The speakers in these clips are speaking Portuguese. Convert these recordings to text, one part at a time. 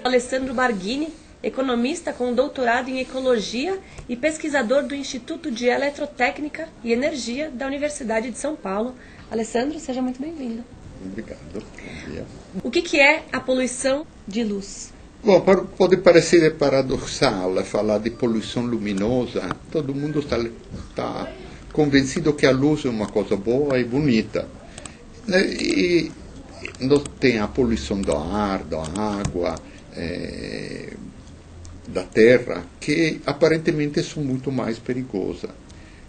Alessandro Barghini, economista com doutorado em ecologia e pesquisador do Instituto de Eletrotécnica e Energia da Universidade de São Paulo. Alessandro, seja muito bem-vindo. Obrigado. Bom dia. O que é a poluição de luz? Bom, pode parecer paradoxal falar de poluição luminosa. Todo mundo está convencido que a luz é uma coisa boa e bonita. E nós tem a poluição do ar, da água, da terra, que aparentemente são muito mais perigosas.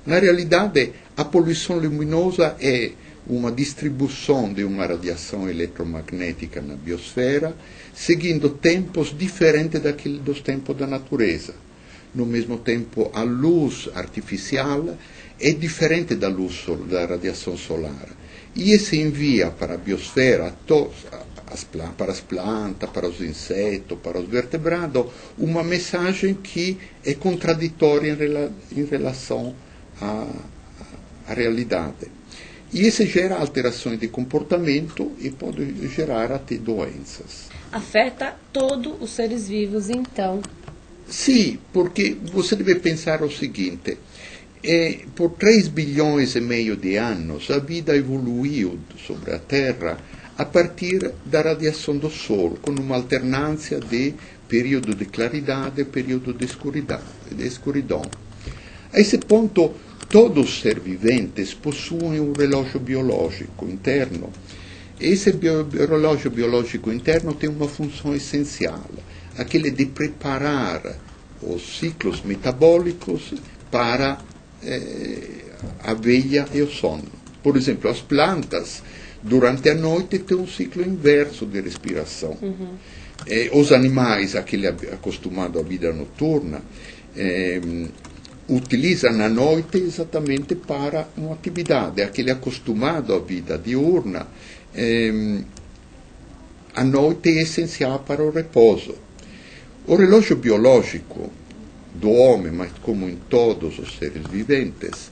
Na realidade, a poluição luminosa é uma distribuição de uma radiação eletromagnética na biosfera, seguindo tempos diferentes daqueles dos tempos da natureza. No mesmo tempo, a luz artificial é diferente da luz da radiação solar. E se envia para a biosfera, para as plantas, para os insetos, para os vertebrados, uma mensagem que é contraditória em relação à realidade. E isso gera alterações de comportamento e pode gerar até doenças. Afeta todos os seres vivos, então? Sim, porque você deve pensar o seguinte: por 3 bilhões e meio de anos, a vida evoluiu sobre a Terra a partir da radiação do Sol, com uma alternância de período de claridade e período de escuridão. A esse ponto, todos os seres viventes possuem um relógio biológico interno. Esse relógio biológico interno tem uma função essencial, aquele de preparar os ciclos metabólicos para a veia e o sono. Por exemplo, as plantas, durante a noite, têm um ciclo inverso de respiração. Os animais, aquele acostumado à vida noturna, utilizam a noite exatamente para uma atividade. Aquele acostumado à vida diurna, a noite é essencial para o repouso. O relógio biológico do homem, mas como em todos os seres viventes,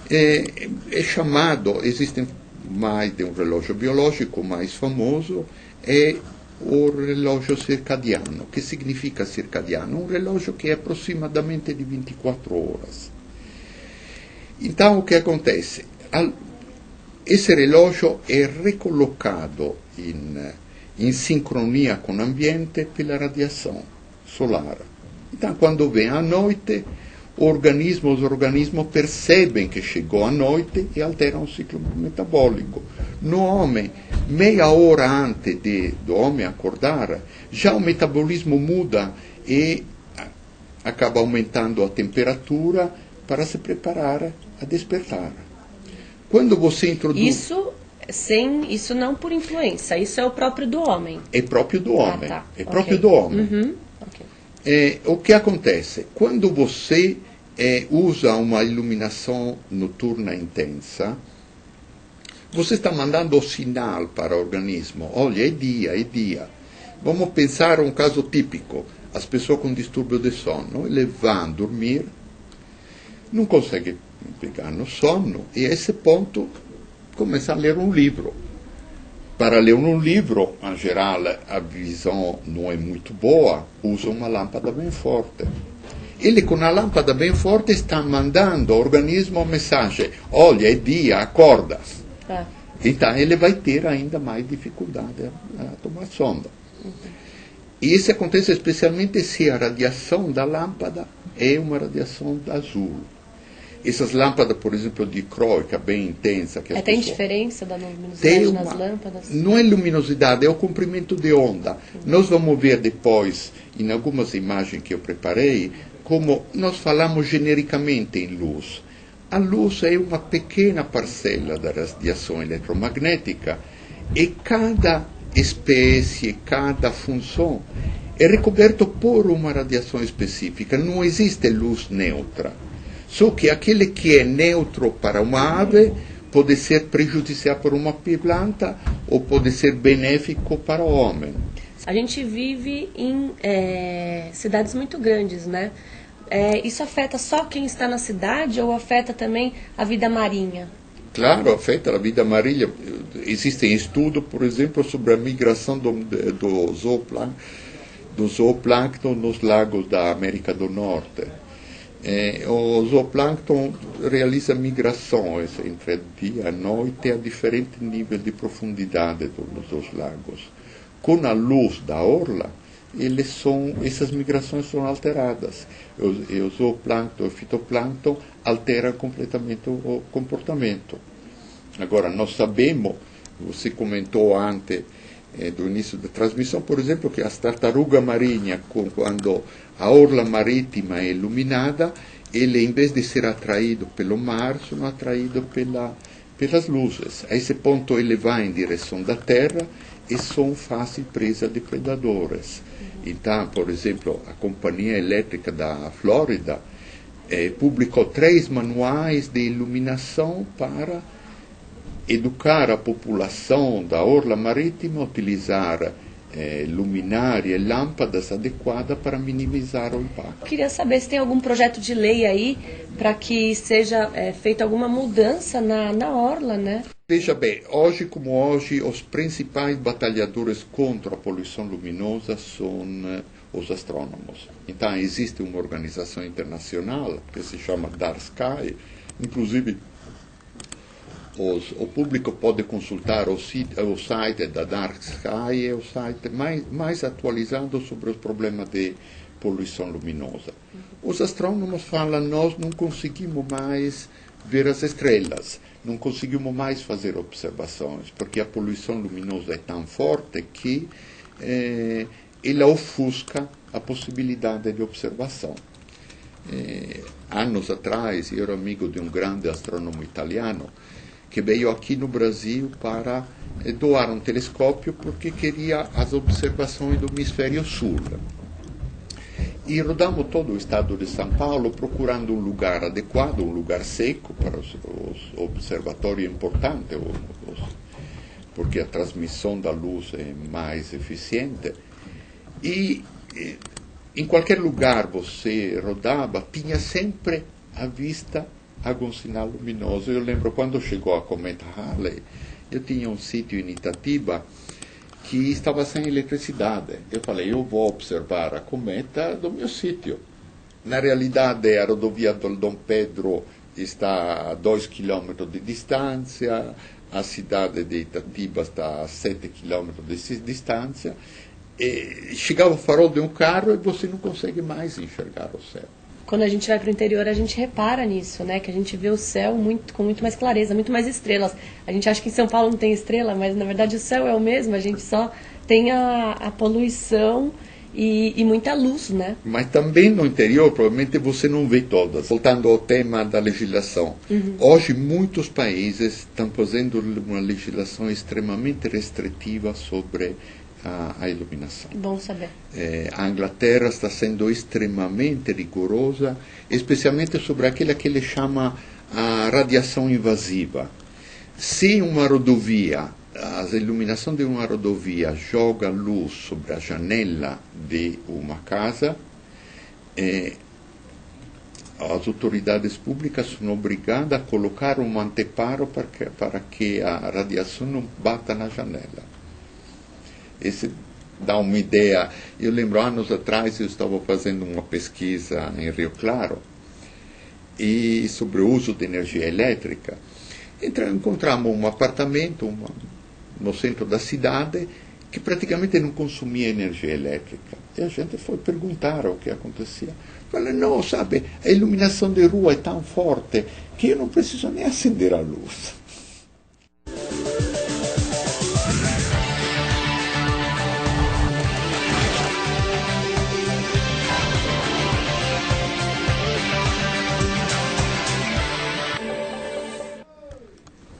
é chamado, existem mais de um relógio biológico, o mais famoso é o relógio circadiano. Que significa circadiano? Um relógio que é aproximadamente de 24 horas. Então, o que acontece? Esse relógio é recolocado em sincronia com o ambiente pela radiação solar. Então, quando vem a noite, os organismos percebem que chegou a noite e alteram o ciclo metabólico. No homem, meia hora antes do homem acordar, já o metabolismo muda e acaba aumentando a temperatura para se preparar a despertar. Quando você introduz... Isso não por influência, isso é o próprio do homem. É próprio do homem. Tá. É próprio do homem. Uhum. O que acontece? Quando você usa uma iluminação noturna intensa, você está mandando o sinal para o organismo: olha, é dia. Vamos pensar um caso típico: as pessoas com distúrbio de sono, eles vão dormir, não conseguem pegar no sono, e a esse ponto começam a ler um livro. Para ler um livro, em geral, a visão não é muito boa, usa uma lâmpada bem forte. Ele, com a lâmpada bem forte, está mandando ao organismo a mensagem: olha, é dia, acorda. Então, ele vai ter ainda mais dificuldade a tomar sono. E isso acontece especialmente se a radiação da lâmpada é uma radiação azul. Essas lâmpadas, por exemplo, de croica, bem intensa. Que tem diferença da luminosidade nas lâmpadas? Não é luminosidade, é o comprimento de onda. Nós vamos ver depois, em algumas imagens que eu preparei, como nós falamos genericamente em luz. A luz é uma pequena parcela da radiação eletromagnética e cada espécie, cada função é recoberto por uma radiação específica. Não existe luz neutra. Só que aquele que é neutro para uma ave pode ser prejudicial para uma planta ou pode ser benéfico para o homem. A gente vive em cidades muito grandes, né? Isso afeta só quem está na cidade ou afeta também a vida marinha? Claro, afeta a vida marinha. Existem estudos, por exemplo, sobre a migração do zooplâncton do zooplâncton nos lagos da América do Norte. O zooplâncton realiza migrações entre dia e noite a diferentes níveis de profundidade dos lagos. Com a luz da orla, essas migrações são alteradas. O zooplâncton e o fitoplâncton alteram completamente o comportamento. Agora, nós sabemos, você comentou antes do início da transmissão, por exemplo, que as tartarugas marinhas, quando a orla marítima é iluminada, ele, em vez de ser atraído pelo mar, são atraídos pelas luzes. A esse ponto, ele vai em direção da terra e são fácil presa de predadores. Então, por exemplo, a Companhia Elétrica da Flórida publicou 3 manuais de iluminação para educar a população da orla marítima a utilizar luminária e lâmpadas adequadas para minimizar o impacto. Queria saber se tem algum projeto de lei aí para que seja feita alguma mudança na orla, né? Veja bem, hoje como hoje, os principais batalhadores contra a poluição luminosa são os astrônomos. Então existe uma organização internacional que se chama Dark Sky, inclusive o público pode consultar o site da Dark Sky, é o site mais atualizado sobre os problemas de poluição luminosa. Os astrônomos falam, nós não conseguimos mais ver as estrelas, não conseguimos mais fazer observações, porque a poluição luminosa é tão forte que ela ofusca a possibilidade de observação. Anos atrás, eu era amigo de um grande astrônomo italiano, que veio aqui no Brasil para doar um telescópio porque queria as observações do hemisfério sul. E rodamos todo o estado de São Paulo procurando um lugar adequado, um lugar seco para os observatórios importantes, porque a transmissão da luz é mais eficiente. E em qualquer lugar você rodava, tinha sempre à vista algum sinal luminoso. Eu lembro quando chegou a cometa Halley, eu tinha um sítio em Itatiba que estava sem eletricidade. Eu falei, eu vou observar a cometa do meu sítio. Na realidade, a rodovia do Dom Pedro está a 2 km de distância, a cidade de Itatiba está a 7 km de distância, e chegava o farol de um carro e você não consegue mais enxergar o céu. Quando a gente vai para o interior, a gente repara nisso, né? Que a gente vê o céu com muito mais clareza, muito mais estrelas. A gente acha que em São Paulo não tem estrela, mas na verdade o céu é o mesmo. A gente só tem a poluição e muita luz, né? Mas também no interior, provavelmente você não vê todas. Voltando ao tema da legislação. Hoje, muitos países estão fazendo uma legislação extremamente restritiva sobre a iluminação. Bom saber. A Inglaterra está sendo extremamente rigorosa, especialmente sobre aquela que ele chama a radiação invasiva. Se uma rodovia, a iluminação de uma rodovia joga luz sobre a janela de uma casa, as autoridades públicas são obrigadas a colocar um anteparo para que a radiação não bata na janela. Esse dá uma ideia. Eu lembro, anos atrás, eu estava fazendo uma pesquisa em Rio Claro e sobre o uso de energia elétrica. Então, encontramos um apartamento no centro da cidade que praticamente não consumia energia elétrica. E a gente foi perguntar o que acontecia. Falei, não, sabe, a iluminação de rua é tão forte que eu não preciso nem acender a luz.